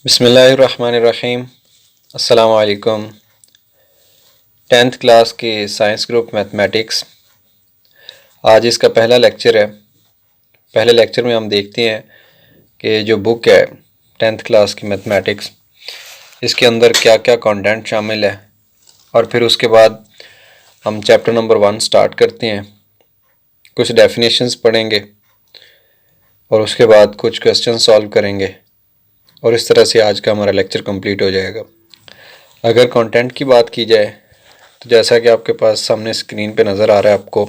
बिस्मिल्लाहिर्रहमानिर्रहीम। अस्सलामु अलैकुम। 10th क्लास के साइंस ग्रुप मैथमेटिक्स, आज इसका पहला लेक्चर है। पहले लेक्चर में हम देखते हैं कि जो बुक है 10th क्लास की मैथमेटिक्स, इसके अंदर क्या क्या कंटेंट शामिल है, और फिर उसके बाद हम चैप्टर नंबर 1 स्टार्ट करते हैं। कुछ डेफिनेशंस पढ़ेंगे और उसके बाद कुछ क्वेश्चन सॉल्व करेंगे, और इस तरह से आज का हमारा लेक्चर कंप्लीट हो जाएगा। अगर कंटेंट की बात की जाए तो जैसा कि आपके पास सामने स्क्रीन पे नज़र आ रहा है आपको,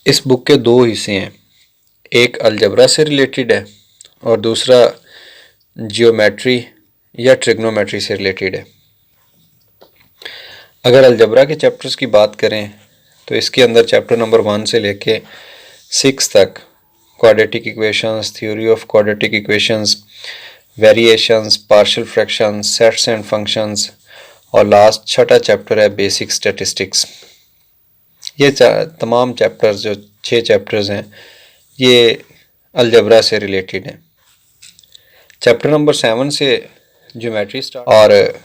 इस बुक के दो हिस्से हैं। एक अलजबरा से रिलेटेड है और दूसरा जियोमेट्री या ट्रिग्नोमेट्री से रिलेटेड है। अगर अलजबरा के चैप्टर्स की बात करें तो इसके अंदर चैप्टर नंबर 1 से लेके 6 तक quadratic equations, theory of quadratic equations, variations, partial fractions, sets and functions, और लास्ट छठा चैप्टर है बेसिक स्टैटिस्टिक्स। ये तमाम चैप्टर्स, जो 6 चैप्टर्स हैं, ये अलजबरा से रिलेटेड हैं। चैप्टर नंबर 7 से ज्योमेट्री स्टार्ट, और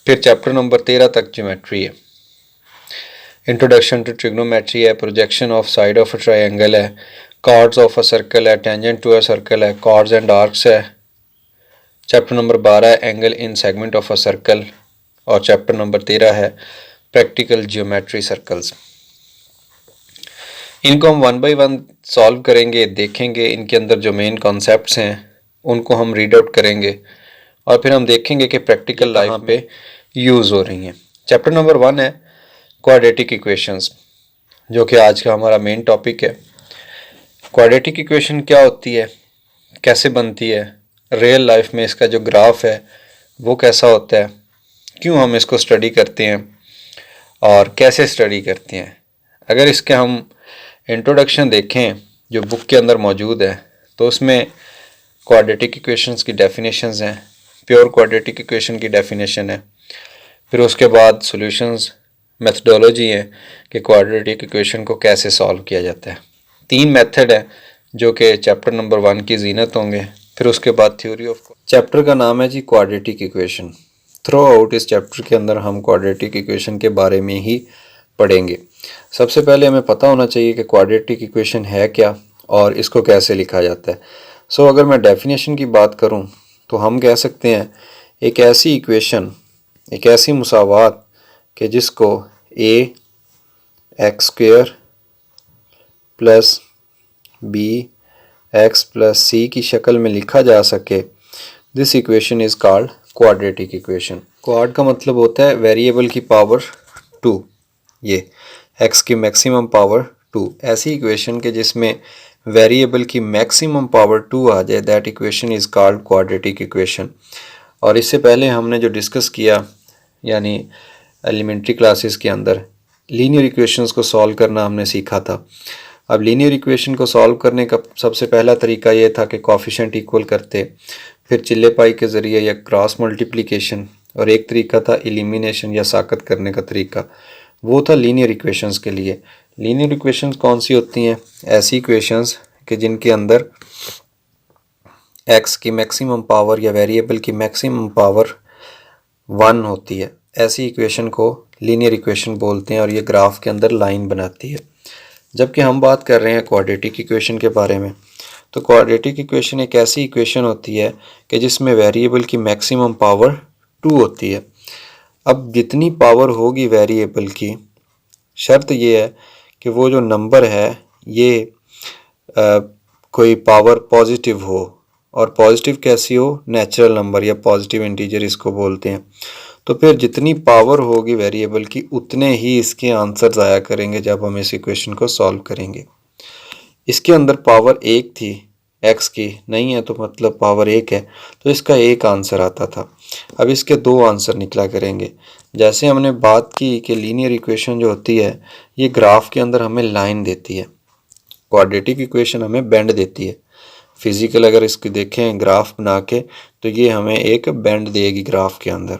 फिर चैप्टर नंबर 13 तक ज्योमेट्री है। इंट्रोडक्शन टू ट्रिग्नोमेट्री है, projection of side of a triangle है, कॉर्ड्स ऑफ अ सर्कल है, टेंजेंट टू अ सर्कल है, कॉर्ड्स एंड आर्क्स है। चैप्टर नंबर 12 है angle in segment of a circle, और chapter number 13 है practical geometry circles. इनको हम 1 बाय 1 सॉल्व करेंगे, देखेंगे इनके अंदर जो मेन कॉन्सेप्ट्स हैं उनको हम रीड आउट करेंगे, और फिर हम देखेंगे कि प्रैक्टिकल लाइफ पे यूज़ हो रही हैं। चैप्टर नंबर 1 है क्वाड्रेटिक इक्वेशंस, जो कि आज का हमारा मेन टॉपिक है। क्वाड्रेटिक इक्वेशन क्या होती है, कैसे बनती है, रियल लाइफ में इसका जो ग्राफ है वो कैसा होता है, क्यों हम इसको स्टडी करते हैं और कैसे स्टडी करते हैं। अगर इसके हम इंट्रोडक्शन देखें जो बुक के अंदर मौजूद है, तो उसमें क्वाड्रेटिक इक्वेशंस की डेफिनेशंस हैं। प्योर क्वाड्रेटिक इक्वेशन की डेफिनेशन है, फिर उसके बाद सॉल्यूशंस, मेथडोलॉजी है कि क्वाड्रेटिक इक्वेशन को कैसे सॉल्व किया जाता है। 3 मेथड है जो कि चैप्टर नंबर 1 की जीनत होंगे। फिर उसके बाद थ्योरी ऑफ, चैप्टर का नाम है जी क्वाड्रेटिक इक्वेशन। थ्रू आउट इस चैप्टर के अंदर हम क्वाड्रेटिक इक्वेशन के बारे में ही पढ़ेंगे। सबसे पहले हमें पता होना चाहिए कि क्वाड्रेटिक इक्वेशन है क्या और इसको कैसे लिखा जाता है। अगर मैं डेफिनेशन की बात करूं तो हम कह सकते हैं एक ऐसी इक्वेशन, एक ऐसी मुसावात कि जिसको a x square plus b x plus c की शक्ल में लिखा जा सके, this equation is called quadratic equation. Quad का मतलब होता है वेरिएबल की पावर 2, ये x की मैक्सिमम पावर 2। ऐसी इक्वेशन के जिसमें वेरिएबल की मैक्सिमम पावर 2 आ जाए, that equation is called quadratic equation. और इससे पहले हमने जो डिस्कस किया, यानी एलिमेंट्री क्लासेस के अंदर लीनियर इक्वेशंस को सॉल्व करना हमने सीखा था। अब लीनियर इक्वेशन को सॉल्व करने का सबसे पहला तरीका ये था कि कोफिशिएंट इक्वल करते, फिर चिल्ले पाई के ज़रिए या क्रॉस मल्टीप्लिकेशन, और एक तरीका था एलिमिनेशन या साकत करने का तरीका। वो था लीनियर इक्वेशंस के लिए। लीनियर इक्वेशंस कौन सी होती हैं? ऐसी इक्वेशंस कि जिनके अंदर x की मैक्सिमम पावर या वेरिएबल की मैक्सिमम पावर 1 होती है। ऐसी इक्वेशन को लीनियर इक्वेशन बोलते हैं, और ये ग्राफ के अंदर लाइन बनाती है। जबकि हम बात कर रहे हैं क्वाड्रेटिक इक्वेशन के बारे में, तो क्वाड्रेटिक इक्वेशन एक ऐसी इक्वेशन होती है कि जिसमें वेरिएबल की मैक्सिमम पावर 2 होती है। अब जितनी पावर होगी वेरिएबल की, शर्त ये है कि वो जो नंबर है ये कोई पावर पॉजिटिव हो, और पॉजिटिव कैसी हो? नेचुरल नंबर या पॉजिटिव इंटीजर इसको बोलते हैं। तो फिर जितनी पावर होगी वेरिएबल की, उतने ही इसके आंसर्स आया करेंगे जब हम इस इक्वेशन को सॉल्व करेंगे। इसके अंदर पावर 1 थी, x की नहीं है तो मतलब पावर 1 है, तो इसका एक आंसर आता था। अब इसके 2 आंसर निकला करेंगे। जैसे हमने बात की कि लीनियर इक्वेशन जो होती है ये ग्राफ के अंदर हमें लाइन देती है, क्वाड्रेटिक इक्वेशन हमें बेंड देती है। फिजिकल अगर इसकी देखें ग्राफ बना के, तो ये हमें एक बेंड देगी ग्राफ के अंदर।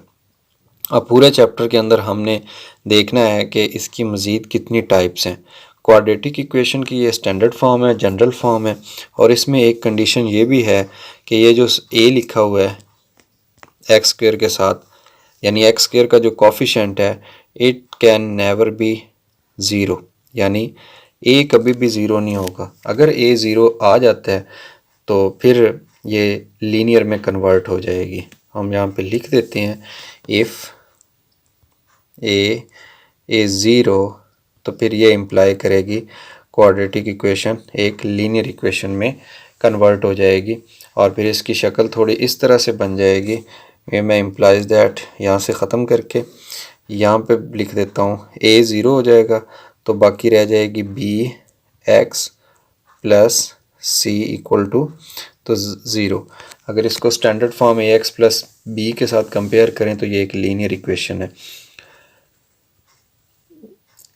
अब पूरे चैप्टर के अंदर हमने देखना है कि इसकी मज़ीद कितनी टाइप्स हैं। क्वाड्रेटिक इक्वेशन की ये स्टैंडर्ड फॉर्म है, जनरल फॉर्म है, और इसमें एक कंडीशन ये भी है कि ये जो a लिखा हुआ है एक्स स्क्वेयर के साथ, यानी एक्स स्क्वेयर का जो कोफिशिएंट है it can never be zero, यानी a कभी भी ज़ीरो नहीं होगा। अगर a ज़ीरो आ जाता है तो फिर ये लीनियर में कन्वर्ट हो जाएगी। हम यहाँ पे लिख देते हैं इफ़ a इज़ ज़ीरो, तो फिर ये इम्प्लाई करेगी क्वाड्रेटिक इक्वेशन एक लीनियर इक्वेशन में कन्वर्ट हो जाएगी। और फिर इसकी शक्ल थोड़ी इस तरह से बन जाएगी। ये मैं इम्प्लाइज दैट यहाँ से ख़त्म करके यहाँ पे लिख देता हूँ a ज़ीरो हो जाएगा, तो बाकी रह जाएगी b x plus c equal to तो ज़ीरो। अगर इसको standard form A X plus B के साथ कंपेयर करें तो ये एक लीनियर इक्वेशन है।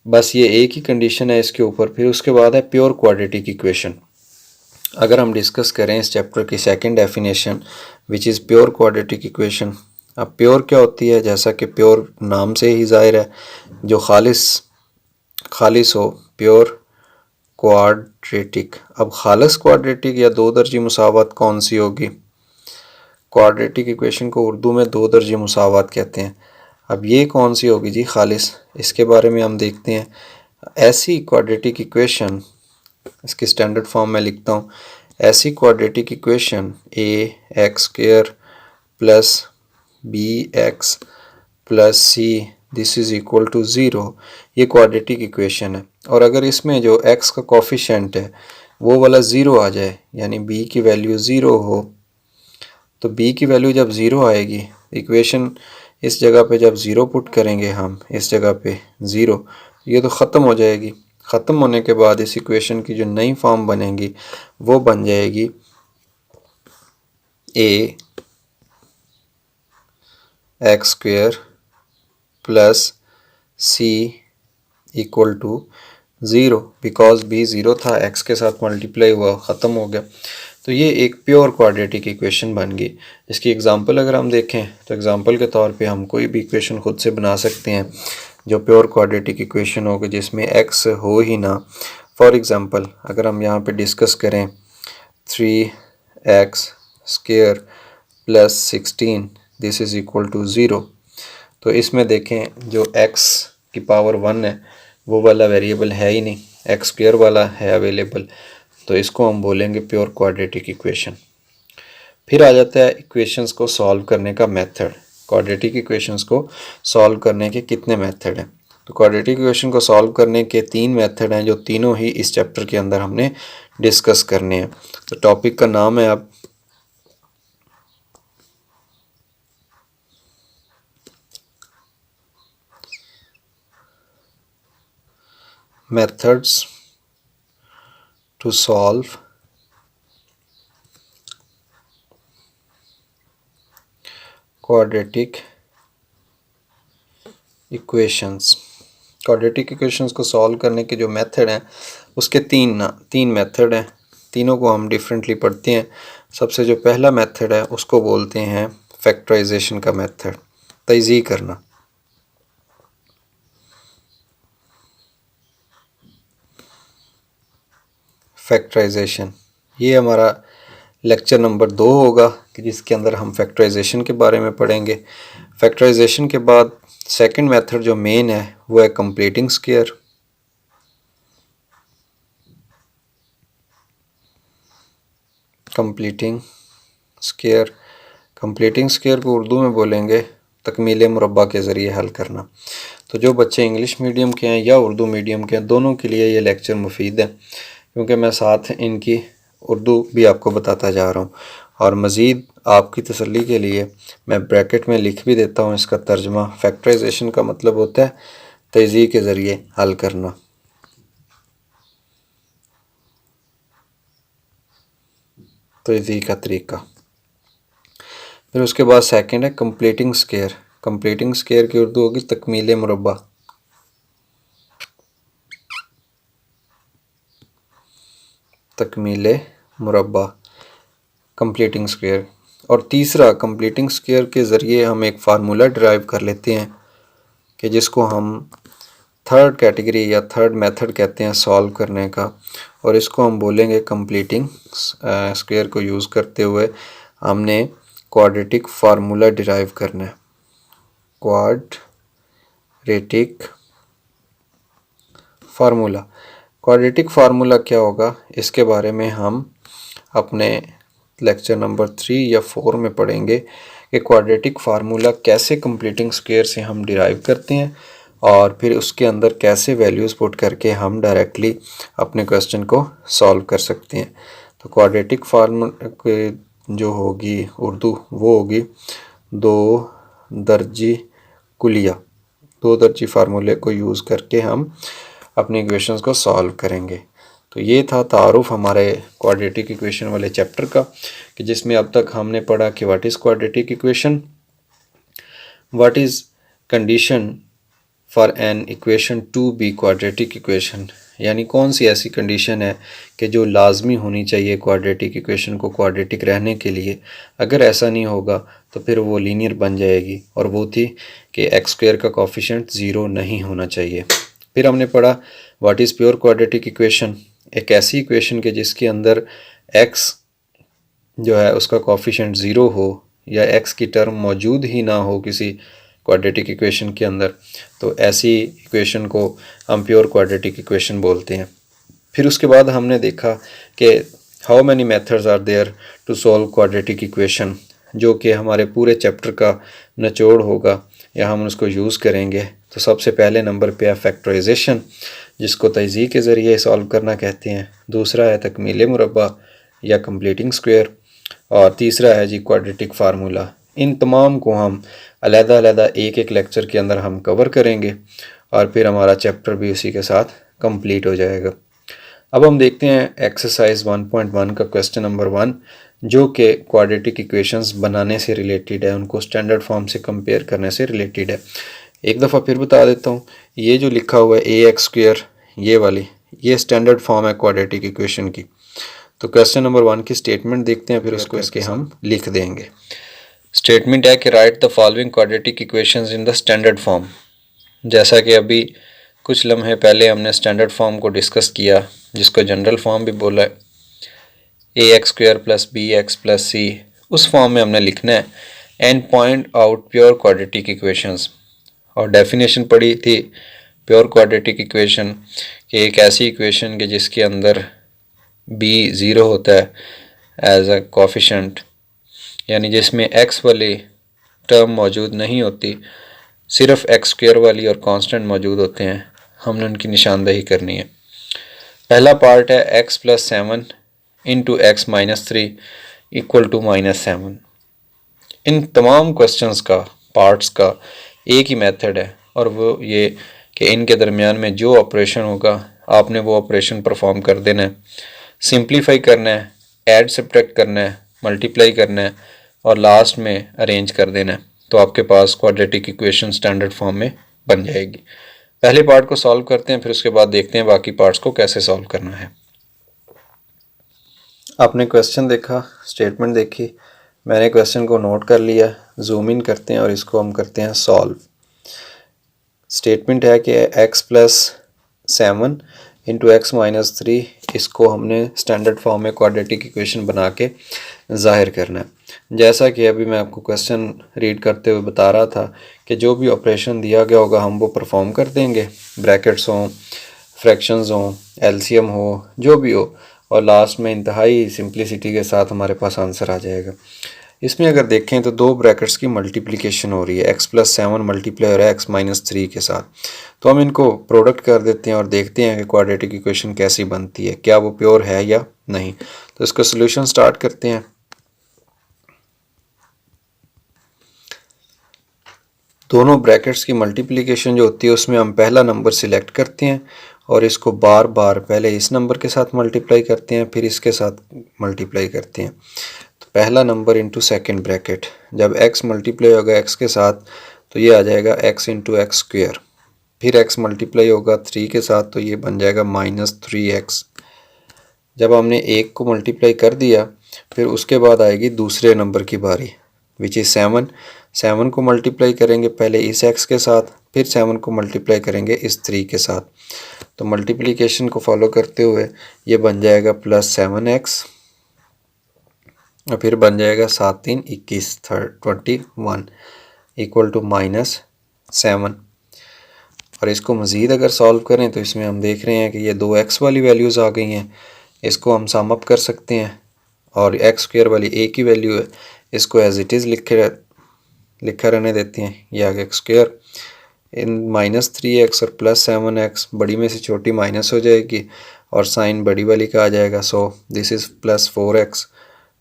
बस ये एक ही कंडीशन है इसके ऊपर। फिर उसके बाद है प्योर क्वाड्रेटिक इक्वेशन। अगर हम डिस्कस करें इस चैप्टर की second definition which is pure quadratic equation. अब प्योर क्या होती है, जैसा कि प्योर नाम से ही ज़ाहिर है, जो खालिस हो, प्योर क्वाड्रेटिक। अब खालिस क्वाड्रेटिक या दो दर्जी मुसावत कौन सी होगी? क्वाड्रेटिक इक्वेशन को उर्दू में दो दर्जी मुसावत कहते हैं। अब ये कौन सी होगी जी खालिस, इसके बारे में हम देखते हैं। ऐसी क्वाड्रेटिक इक्वेशन, इसकी स्टैंडर्ड फॉर्म में लिखता हूँ, ऐसी quadratic equation A X square plus B X plus C this is equal to zero, ये क्वाड्रेटिक इक्वेशन है। और अगर इसमें जो x का कोफिशिएंट है वो वाला ज़ीरो आ जाए, यानी b की वैल्यू ज़ीरो हो, तो b की वैल्यू जब ज़ीरो आएगी, इक्वेशन इस जगह पे जब ज़ीरो पुट करेंगे हम, इस जगह पे ज़ीरो, ये तो ख़त्म हो जाएगी। ख़त्म होने के बाद इस इक्वेशन की जो नई फॉर्म बनेगी वो बन जाएगी a X square plus c equal to zero, because b zero था, x के साथ मल्टीप्लाई हुआ, ख़त्म हो गया। तो ये एक प्योर क्वाड्रेटिक इक्वेशन बन गई। इसकी एग्जांपल अगर हम देखें तो एग्जांपल के तौर पे हम कोई भी इक्वेशन खुद से बना सकते हैं जो प्योर क्वाड्रेटिक इक्वेशन होगी, जिसमें x हो ही ना। फॉर एग्ज़ाम्पल अगर हम यहाँ पे डिस्कस करें 3x square plus 16 this is equal to zero, तो इसमें देखें जो x की पावर 1 है वो वाला वेरिएबल है ही नहीं, एक्स स्क्वायर वाला है अवेलेबल, तो इसको हम बोलेंगे प्योर क्वाड्रेटिक इक्वेशन। फिर आ जाता है इक्वेशंस को सॉल्व करने का मेथड। क्वाड्रेटिक इक्वेशंस को सॉल्व करने के कितने मेथड हैं? तो क्वाड्रेटिक इक्वेशन को सॉल्व करने के तीन मेथड हैं, जो तीनों ही इस चैप्टर के अंदर हमने डिस्कस करने हैं। तो टॉपिक का नाम है अब methods to solve quadratic equations। Quadratic equations को सॉल्व करने के जो मेथड हैं उसके तीन मेथड हैं, तीनों को हम डिफरेंटली पढ़ते हैं। सबसे जो पहला मेथड है उसको बोलते हैं फैक्टराइजेशन का मेथड, तज़ीह करना। फैक्टराइजेशन, ये हमारा लेक्चर नंबर 2 होगा कि जिसके अंदर हम फैक्टराइजेशन के बारे में पढ़ेंगे। फैक्टराइजेशन के बाद सेकंड मेथड जो मेन है वो है कंप्लीटिंग स्क्वायर। कंप्लीटिंग स्क्वायर को उर्दू में बोलेंगे तकमील मुरब्बा के ज़रिए हल करना। तो जो बच्चे इंग्लिश मीडियम के हैं या उर्दू मीडियम के हैं, दोनों के लिए ये लेक्चर मुफीद है, क्योंकि मैं साथ इनकी उर्दू भी आपको बताता जा रहा हूँ। और मज़ीद आपकी तसल्ली के लिए मैं ब्रैकेट में लिख भी देता हूँ इसका तर्जमा। फैक्टराइजेशन का मतलब होता है तज़ीह के ज़रिए हल करना। तज़ीह का तरीका। फिर उसके बाद सेकंड है कंप्लीटिंग स्क्वायर। कंप्लीटिंग स्क्वायर की उर्दू होगी तकमील मुरब्बा। तकमील मुरब्बा, कंप्लीटिंग स्क्वायर। और तीसरा, कंप्लीटिंग स्क्वायर के ज़रिए हम एक फार्मूला डिराइव कर लेते हैं कि जिसको हम थर्ड कैटेगरी या थर्ड मेथड कहते हैं सॉल्व करने का। और इसको हम बोलेंगे कंप्लीटिंग स्क्वायर को यूज़ करते हुए हमने क्वाड्रेटिक फार्मूला डिराइव करना है। क्वाड्रेटिक फार्मूला क्या होगा, इसके बारे में हम अपने लेक्चर नंबर 3 या 4 में पढ़ेंगे कि क्वाड्रेटिक फार्मूला कैसे कंप्लीटिंग स्क्वायर से हम डिराइव करते हैं और फिर उसके अंदर कैसे वैल्यूज़ पुट करके हम डायरेक्टली अपने क्वेश्चन को सॉल्व कर सकते हैं। तो क्वाड्रेटिक फार्मूला जो होगी उर्दू वो होगी दो दर्जी फार्मूले को यूज़ करके हम अपनी इक्वेशंस को सॉल्व करेंगे। तो ये था तारुफ हमारे क्वाड्रेटिक इक्वेशन वाले चैप्टर का, कि जिसमें अब तक हमने पढ़ा कि what is quadratic equation, what is condition for an equation to be quadratic equation, यानी कौन सी ऐसी कंडीशन है कि जो लाजमी होनी चाहिए क्वाड्रेटिक इक्वेशन को क्वाड्रेटिक रहने के लिए। अगर ऐसा नहीं होगा तो फिर वो लीनियर बन जाएगी, और वो थी कि एक्स स्क्वायर का कोफिशिएंट 0 नहीं होना चाहिए। फिर हमने पढ़ा what is pure quadratic equation, एक ऐसी इक्वेशन के जिसके अंदर एक्स जो है उसका कोफिशिएंट 0 हो या एक्स की टर्म मौजूद ही ना हो किसी क्वाड्रेटिक इक्वेशन के अंदर, तो ऐसी इक्वेशन को हम प्योर क्वाड्रेटिक इक्वेशन बोलते हैं। फिर उसके बाद हमने देखा कि how many methods are there to solve quadratic equation, जो कि हमारे पूरे चैप्टर का निचोड़ होगा या हम उसको यूज़ करेंगे। तो सबसे पहले नंबर पे है फैक्टराइजेशन, जिसको तज़ीह के ज़रिए सॉल्व करना कहते हैं। दूसरा है तकमील मुरब्बा या कंप्लीटिंग स्क्वायर, और तीसरा है जी क्वाड्रेटिक फार्मूला। इन तमाम को हम अलग-अलग एक लेक्चर के अंदर हम कवर करेंगे और फिर हमारा चैप्टर भी उसी के साथ कंप्लीट हो जाएगा। अब हम देखते हैं एक्सरसाइज 1.1 का क्वेश्चन नंबर 1, जो कि क्वाड्रेटिक इक्वेशंस बनाने से रिलेटेड है, उनको स्टैंडर्ड फॉर्म से कंपेयर करने से रिलेटेड है। एक दफ़ा फिर बता देता हूँ, ये जो लिखा हुआ है ax², ये वाली ये स्टैंडर्ड फॉर्म है क्वाड्रेटिक इक्वेशन की। तो क्वेश्चन नंबर 1 की स्टेटमेंट देखते हैं, फिर उसको इसके हम लिख देंगे। स्टेटमेंट है कि right the following quadratic equations in the standard form. जैसा कि अभी कुछ लम्हे पहले हमने स्टैंडर्ड फॉर्म को डिस्कस किया, जिसको जनरल फॉर्म भी बोला है, ax² + bx + c, उस फॉर्म में हमने लिखना है and point out pure quadratic equations. और डेफिनेशन पढ़ी थी प्योर क्वाड्रेटिक इक्वेशन कि एक ऐसी इक्वेशन के जिसके अंदर b 0 होता है एज अ कोफिशिएंट, यानी जिसमें x वाली टर्म मौजूद नहीं होती, सिर्फ x² वाली और कांस्टेंट मौजूद होते हैं, हमने उनकी निशानदेही करनी है। पहला पार्ट है x + 7 × x - 3 = -7। इन तमाम क्वेश्चंस का पार्ट्स का एक ही मेथड है, और वो ये कि इनके दरमियान में जो ऑपरेशन होगा आपने वो ऑपरेशन परफॉर्म कर देना है। सिंप्लीफाई करना है, ऐड सब्ट्रैक्ट करना है, मल्टीप्लाई करना है और लास्ट में अरेंज कर देना है, तो आपके पास क्वाड्रेटिक इक्वेशन स्टैंडर्ड फॉर्म में बन जाएगी। पहले पार्ट को सॉल्व करते हैं, फिर उसके बाद देखते हैं बाकी पार्ट्स को कैसे सॉल्व करना है। आपने क्वेश्चन देखा, स्टेटमेंट देखी, मैंने क्वेश्चन को नोट कर लिया, जूम इन करते हैं और इसको हम करते हैं सॉल्व। स्टेटमेंट है कि x + 7 × x - 3, इसको हमने स्टैंडर्ड फॉर्म में क्वाड्रेटिक इक्वेशन बना के ज़ाहिर करना है। जैसा कि अभी मैं आपको क्वेश्चन रीड करते हुए बता रहा था कि जो भी ऑपरेशन दिया गया होगा हम वो परफॉर्म कर देंगे, ब्रैकेट्स हों, फ्रैक्शंस हों, एलसीएम हो, जो भी हो, और लास्ट में इंतहाई सिंप्लिसिटी के साथ हमारे पास आंसर आ जाएगा। इसमें अगर देखें तो दो ब्रैकेट्स की मल्टीप्लिकेशन हो रही है, x + 7 मल्टीप्लाई हो रहा है x - 3 के साथ। तो हम इनको प्रोडक्ट कर देते हैं और देखते हैं कि क्वाड्रेटिक इक्वेशन कैसी बनती है, क्या वो प्योर है या नहीं। तो इसका सोल्यूशन स्टार्ट करते हैं। दोनों ब्रैकेट्स की मल्टीप्लिकेशन जो होती है उसमें हम पहला नंबर सिलेक्ट करते हैं और इसको बार बार पहले इस नंबर के साथ मल्टीप्लाई करते हैं, फिर इसके साथ मल्टीप्लाई करते हैं। तो पहला नंबर इंटू सेकेंड ब्रैकेट, जब x मल्टीप्लाई होगा x के साथ तो ये आ जाएगा x × x²। फिर x मल्टीप्लाई होगा 3 के साथ तो ये बन जाएगा -3x। जब हमने 1 को मल्टीप्लाई कर दिया फिर उसके बाद आएगी दूसरे नंबर की बारी, विच इज़ 7 को मल्टीप्लाई करेंगे पहले इस x के साथ फिर 7 को मल्टीप्लाई करेंगे इस 3 के साथ, तो मल्टीप्लिकेशन को फॉलो करते हुए ये बन जाएगा +7x और फिर बन जाएगा 7 3 21 21 इक्वल टू -7। और इसको मज़ीद अगर सॉल्व करें तो इसमें हम देख रहे हैं कि ये 2x वाली वैल्यूज़ आ गई हैं, इसको हम सम अप कर सकते हैं और x² वाली a की वैल्यू है, इसको एज इट इज़ लिखा रहने देते हैं, ये आ गया x² इन -3x और +7x, बड़ी में से छोटी माइनस हो जाएगी और साइन बड़ी वाली का आ जाएगा, so this is +4x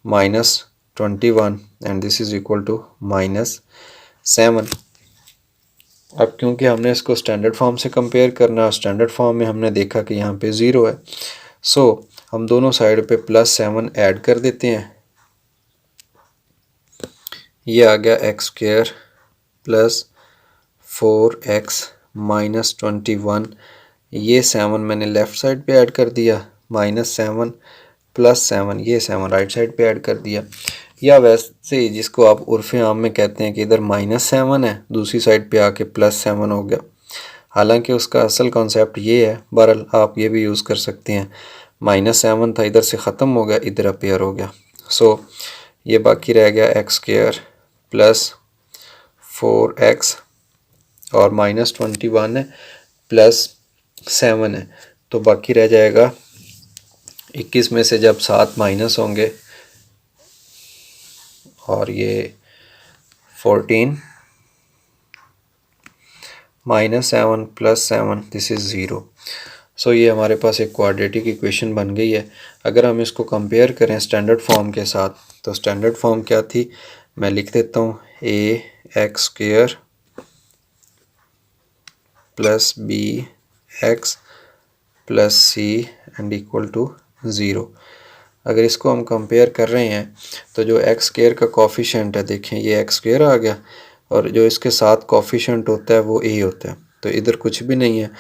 -21 and this is equal to -7। अब क्योंकि हमने इसको स्टैंडर्ड फॉर्म से कंपेयर करना है, स्टैंडर्ड फॉर्म में हमने देखा कि यहाँ पे 0 है, सो हम दोनों साइड पे +7 ऐड कर देते हैं, ये आ गया x² +4x -21, ये 7 मैंने लेफ़्ट साइड पे ऐड कर दिया, -7 +7, ये 7 राइट साइड पे ऐड कर दिया, या वैसे जिसको आप उर्फ़ आम में कहते हैं कि इधर -7 है, दूसरी साइड पे आके +7 हो गया। हालांकि उसका असल कॉन्सेप्ट ये है, बहरहाल आप ये भी यूज़ कर सकते हैं, -7 था इधर से ख़त्म हो गया, इधर अपेयर हो गया, सो ये बाकी रह गया x² +4x और -21 है +7 है, तो बाकी रह जाएगा 21 में से जब 7 माइनस होंगे और ये 14 -7 +7 दिस इज़ 0। सो ये हमारे पास एक क्वाड्रेटिक इक्वेशन बन गई है। अगर हम इसको कंपेयर करें स्टैंडर्ड फॉर्म के साथ, तो स्टैंडर्ड फॉर्म क्या थी, मैं लिख देता हूँ ax² +bx +c and equal to 0। अगर इसको हम कंपेयर कर रहे हैं तो जो x² का कोफिशिएंट है, देखें ये x² आ गया और जो इसके साथ कोफिशिएंट होता है वो a होता है, तो इधर कुछ भी नहीं है,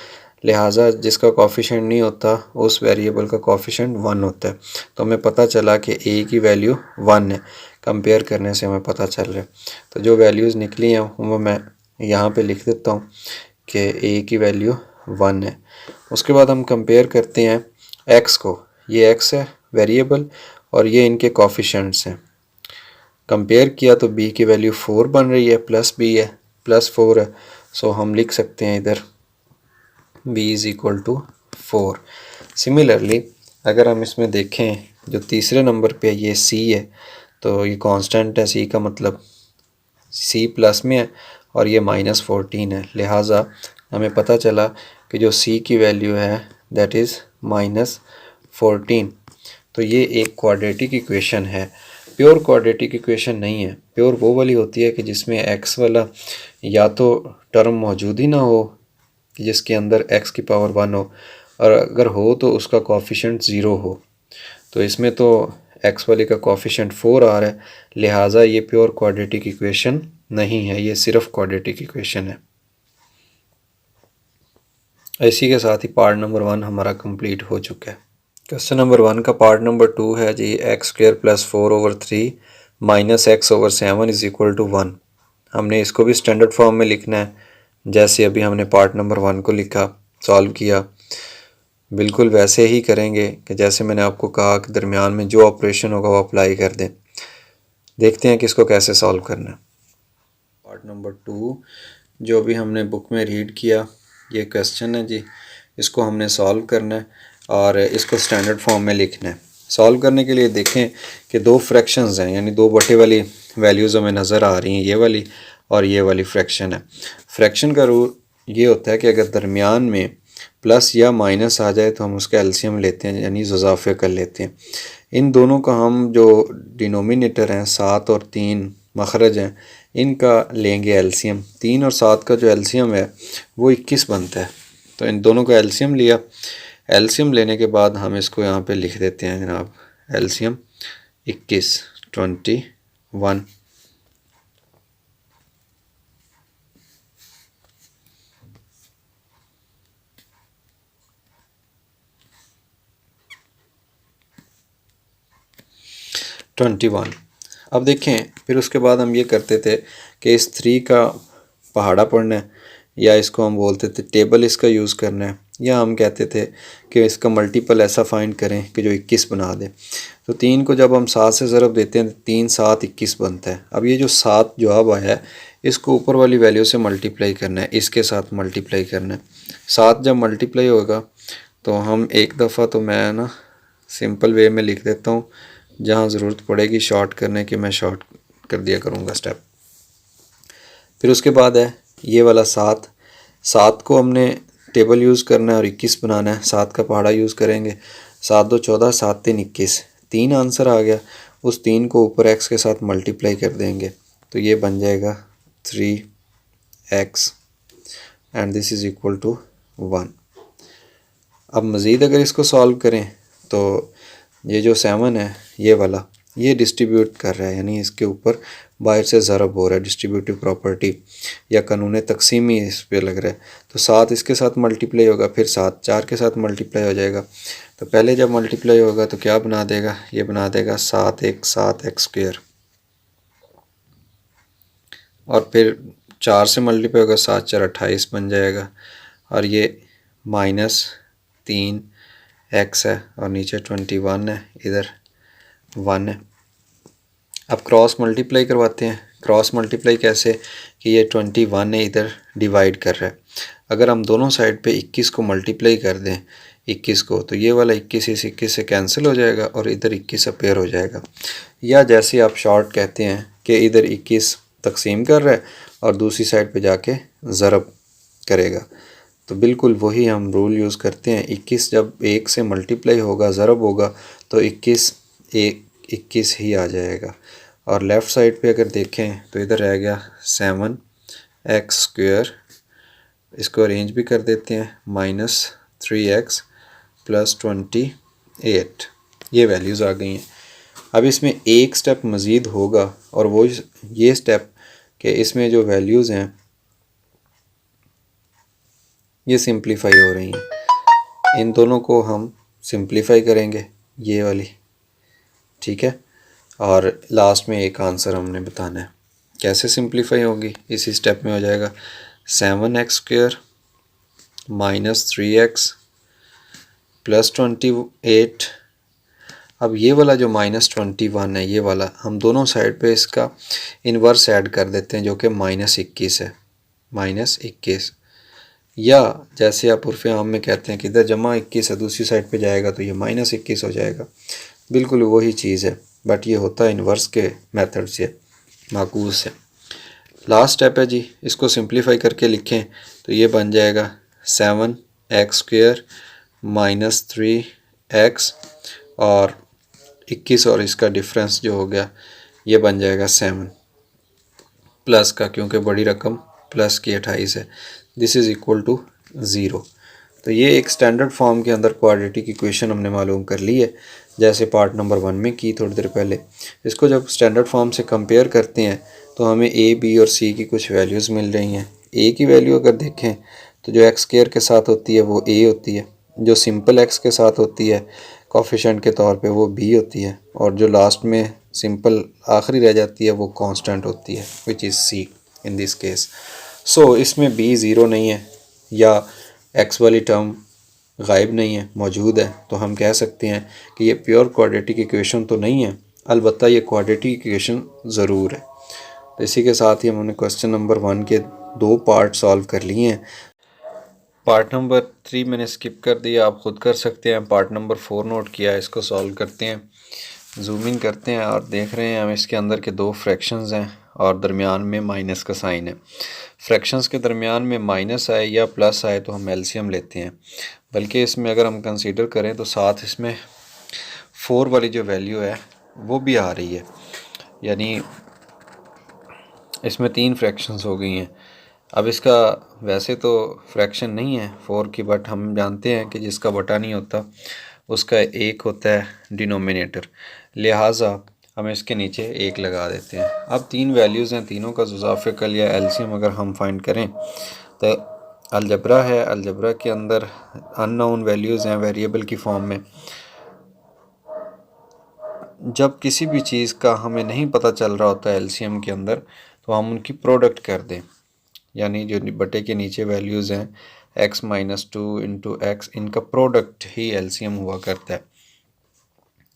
लिहाजा जिसका कोफिशिएंट नहीं होता उस वेरिएबल का कोफिशिएंट 1 होता है। तो हमें पता चला कि a की वैल्यू 1 है, कंपेयर करने से हमें पता चल रहा है। तो जो वैल्यूज़ निकली हैं वो मैं यहाँ पे लिख देता हूँ कि a की वैल्यू 1 है। उसके बाद हम कंपेयर करते हैं x को, ये x है वेरिएबल और ये इनके कोफिशिएंट्स हैं, कंपेयर किया तो b की वैल्यू 4 बन रही है, प्लस b है +4 है, सो हम लिख सकते हैं इधर b is equal to 4। Similarly अगर हम इसमें देखें जो तीसरे नंबर पे ये c है, तो ये कांस्टेंट है, c का मतलब c प्लस में है और ये -14 है, लिहाजा हमें पता चला कि जो c की वैल्यू है दैट इज़ -14। तो ये एक क्वाड्रेटिक इक्वेशन है, प्योर क्वाड्रेटिक इक्वेशन नहीं है। प्योर वो वाली होती है कि जिसमें x वाला या तो टर्म मौजूद ही ना हो कि जिसके अंदर x की पावर 1 हो, और अगर हो तो उसका कोफिशिएंट 0 हो। तो इसमें तो x वाले का कोफिशिएंट 4 आ रहा है, लिहाजा ये प्योर क्वाड्रेटिक इक्वेशन नहीं है, ये सिर्फ क्वाड्रेटिक इक्वेशन है। इसी के साथ ही पार्ट नंबर 1 हमारा कंप्लीट हो चुका है। क्वेश्चन नंबर 1 का पार्ट नंबर 2 है जी, x² +4/3 -x/7 is equal to 1। हमने इसको भी स्टैंडर्ड फॉर्म में लिखना है, जैसे अभी हमने पार्ट नंबर 1 को लिखा, सॉल्व किया, बिल्कुल वैसे ही करेंगे कि जैसे मैंने आपको कहा कि दरमियान में जो ऑपरेशन होगा वो अप्लाई कर दें। देखते हैं कि इसको कैसे सॉल्व करना है। पार्ट नंबर 2 जो भी हमने बुक में रीड किया, ये क्वेश्चन है जी, इसको हमने सॉल्व करना है और इसको स्टैंडर्ड फॉर्म में लिखना है। सॉल्व करने के लिए देखें कि दो फ्रैक्शंस हैं, यानी दो बटे वाली वैल्यूज़ हमें नज़र आ रही हैं, ये वाली और ये वाली फ्रैक्शन है। फ्रैक्शन का रूल ये होता है कि अगर दरमियान में प्लस या माइनस आ जाए तो हम उसका एलसीएम लेते हैं, यानी इजाफे कर लेते हैं। इन दोनों का हम जो डिनोमिनेटर हैं 7 और 3 मखरज हैं, इनका लेंगे एलसीएम। 3 और 7 का जो एलसीएम है वो 21 बनता है, तो इन दोनों का एलसीएम लिया। एलसीएम लेने के बाद हम इसको यहाँ पे लिख देते हैं जनाब, एलसीएम 21 21। अब देखें, फिर उसके बाद हम ये करते थे कि इस 3 का पहाड़ा पढ़ना है, या इसको हम बोलते थे टेबल इसका यूज़ करना है, या हम कहते थे कि इसका मल्टीपल ऐसा फाइंड करें कि जो 21 बना दे। तो 3 को जब हम 7 से ज़रब देते हैं तो 3 7 21 बनता है। अब ये जो 7 जवाब आया है इसको ऊपर वाली वैल्यू से मल्टीप्लाई करना है, इसके साथ मल्टीप्लाई करना है। 7 जब मल्टीप्लाई होगा तो हम एक दफ़ा तो मैं ना सिंपल वे में लिख देता हूँ, जहाँ ज़रूरत पड़ेगी शॉर्ट करने की मैं शॉर्ट कर दिया करूँगा स्टेप। फिर उसके बाद है ये वाला 7, 7 को हमने टेबल यूज़ करना है और 21 बनाना है। 7 का पहाड़ा यूज़ करेंगे, 7 2 14, 7 3 21, 3 आंसर आ गया। उस 3 को ऊपर x के साथ मल्टीप्लाई कर देंगे तो ये बन जाएगा 3x and this is equal to 1। अब मज़ीद अगर इसको सॉल्व करें तो ये जो 7 है ये वाला ये डिस्ट्रीब्यूट कर रहा है, यानी इसके ऊपर बाहर से ज़रब हो रहा है, डिस्ट्रीब्यूटिव प्रॉपर्टी या कानून तकसीम ही इस पे लग रहा है। तो 7 इसके साथ मल्टीप्लाई होगा, फिर 7 4 के साथ मल्टीप्लाई हो जाएगा। तो पहले जब मल्टीप्लाई होगा तो क्या बना देगा, ये बना देगा 7 1 7 एक्स स्क्वेयर, और फिर 4 से मल्टीप्लाई होगा 7 4 28 बन जाएगा, और ये -3 एक्स है और नीचे 21 है, इधर 1 है। अब क्रॉस मल्टीप्लाई करवाते हैं। क्रॉस मल्टीप्लाई कैसे कि ये 21 है इधर डिवाइड कर रहा है। अगर हम दोनों साइड पे 21 को मल्टीप्लाई कर दें 21 को, तो ये वाला 21 इस 21 से कैंसिल हो जाएगा और इधर 21 अपेयर हो जाएगा। या जैसे आप शॉर्ट कहते हैं कि इधर 21 तकसीम कर रहा है और दूसरी साइड पे जाके ज़रब करेगा, तो बिल्कुल वही हम रूल यूज़ करते हैं। 21 जब 1 से मल्टीप्लाई होगा ज़रब होगा तो 21 ही आ जाएगा। और लेफ़्ट साइड पे अगर देखें तो इधर रह गया 7 एक्स स्क्वेयर, इसको अरेंज भी कर देते हैं, -3x + 28, ये वैल्यूज़ आ गई हैं। अब इसमें एक स्टेप मज़ीद होगा और वो ये स्टेप कि इसमें जो वैल्यूज़ हैं ये सिंप्लीफाई हो रही हैं। इन दोनों को हम सिंप्लीफाई करेंगे, ये वाली, ठीक है। और लास्ट में एक आंसर हमने बताना है। कैसे सिंप्लीफाई होगी, इसी स्टेप में हो जाएगा 7x स्क्वेयर -3x + 28। अब ये वाला जो -21 है ये वाला हम दोनों साइड पे इसका इन्वर्स ऐड कर देते हैं जो कि -21 है, -21। या जैसे आप उर्फ़ आम में कहते हैं कि इधर -21 है दूसरी साइड पे जाएगा तो ये -21 हो जाएगा। बिल्कुल वही चीज़ है, बट ये होता है इन्वर्स के मेथड से, माकूस से। लास्ट स्टेप है जी, इसको सिंप्लीफाई करके लिखें तो ये बन जाएगा 7x स्क्वेयर -3x और 21 और इसका डिफरेंस जो हो गया ये बन जाएगा 7 प्लस का, क्योंकि बड़ी रकम प्लस की 28 है, दिस इज़ इक्वल टू 0। तो ये एक स्टैंडर्ड फॉर्म के अंदर क्वाड्रेटिक इक्वेशन हमने मालूम कर ली है, जैसे पार्ट नंबर 1 में की थोड़ी देर पहले। इसको जब स्टैंडर्ड फॉर्म से कंपेयर करते हैं तो हमें ए बी और सी की कुछ वैल्यूज़ मिल रही हैं। ए की वैल्यू अगर देखें तो जो एक्स स्क्वायर के साथ होती है वो ए होती है, जो सिंपल एक्स के साथ होती है कोफिशिएंट के तौर पे वो बी होती है, और जो लास्ट में सिंपल आखिरी रह जाती है वो कांस्टेंट होती है, which is C in this case. So इसमें बी ज़ीरो नहीं है या एक्स वाली टर्म गायब नहीं है, मौजूद है, तो हम कह सकते हैं कि ये प्योर क्वाड्रेटिक इक्वेशन तो नहीं है, अलबत्ता ये क्वाड्रेटिक इक्वेशन ज़रूर है। तो इसी के साथ ही हमने क्वेश्चन नंबर 1 के 2 पार्ट सॉल्व कर लिए हैं। पार्ट नंबर 3 मैंने स्किप कर दिया, आप ख़ुद कर सकते हैं। पार्ट नंबर 4 नोट किया, इसको सॉल्व करते हैं। जूम इन करते हैं और देख रहे हैं हम इसके अंदर के 2 फ्रैक्शंस हैं और दरमियान में माइनस का साइन है। फ्रैक्शंस के दरमियान में माइनस आए या प्लस आए तो हम एलसीएम लेते हैं, बल्कि इसमें अगर हम कंसीडर करें तो साथ इसमें 4 वाली जो वैल्यू है वो भी आ रही है, यानी इसमें 3 फ्रैक्शंस हो गई हैं। अब इसका वैसे तो फ्रैक्शन नहीं है 4 की, बट हम जानते हैं कि जिसका बटा नहीं होता उसका एक होता है डिनोमिनेटर, लिहाजा हम इसके नीचे 1 लगा देते हैं। अब 3 वैल्यूज़ हैं, तीनों का जुज़ाफ़िकल या एलसीएम अगर हम फाइंड करें तो अलजबरा है, अलजबरा के अंदर अननोन वैल्यूज़ हैं वेरिएबल की फॉर्म में। जब किसी भी चीज़ का हमें नहीं पता चल रहा होता है एलसीएम के अंदर, तो हम उनकी प्रोडक्ट कर दें, यानी जो बटे के नीचे वैल्यूज़ हैं x minus two into x, इनका प्रोडक्ट ही एलसीएम हुआ करता है।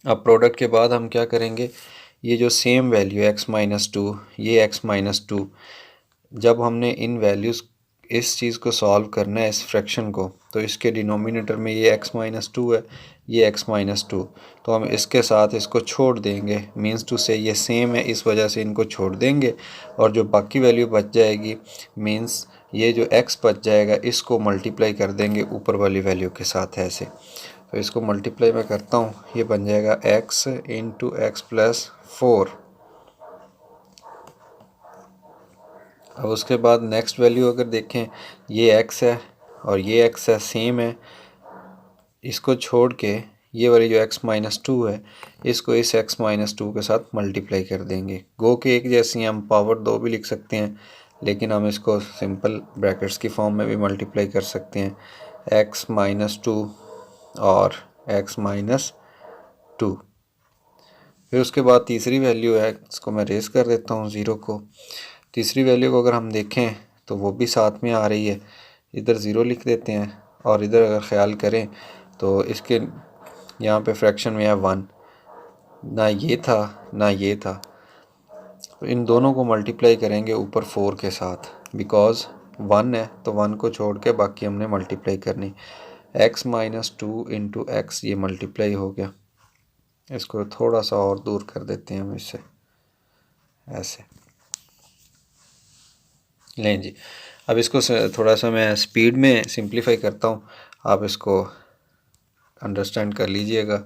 अब प्रोडक्ट के बाद हम क्या करेंगे, ये जो same value x minus two, ये x माइनस टू, जब हमने इन वैल्यूज़ इस चीज़ को सॉल्व करना है इस फ्रैक्शन को, तो इसके डिनोमिनेटर में ये x माइनस टू है, ये x माइनस टू, तो हम इसके साथ इसको छोड़ देंगे, मीन्स टू से ये सेम है, इस वजह से इनको छोड़ देंगे और जो बाकी वैल्यू बच जाएगी, मीन्स ये जो x बच जाएगा इसको मल्टीप्लाई कर देंगे ऊपर वाली वैल्यू के साथ ऐसे। तो इसको मल्टीप्लाई मैं करता हूँ, ये बन जाएगा x इंटू एक्स प्लस 4। अब उसके बाद नेक्स्ट वैल्यू अगर देखें, ये x है और ये x है, सेम है, इसको छोड़ के ये वाली जो x माइनस टू है इसको इस x माइनस टू के साथ मल्टीप्लाई कर देंगे। गो के एक जैसी हम पावर 2 भी लिख सकते हैं, लेकिन हम इसको सिंपल ब्रैकेट्स की फॉर्म में भी मल्टीप्लाई कर सकते हैं, x माइनस टू और x माइनस टू। फिर उसके बाद तीसरी वैल्यू है, इसको मैं रेस कर देता हूँ 0 को। तीसरी वैल्यू को अगर हम देखें तो वो भी साथ में आ रही है, इधर 0 लिख देते हैं और इधर अगर ख्याल करें तो इसके यहाँ पे फ्रैक्शन में है 1, ना ये था ना ये था, तो इन दोनों को मल्टीप्लाई करेंगे ऊपर 4 के साथ, बिकॉज़ 1 है तो 1 को छोड़ के बाकी हमने मल्टीप्लाई करनी। x minus two into x, ये मल्टीप्लाई हो गया, इसको थोड़ा सा और दूर कर देते हैं हम इससे, ऐसे लें जी। अब इसको थोड़ा सा मैं स्पीड में सिंप्लीफाई करता हूँ, आप इसको अंडरस्टैंड कर लीजिएगा।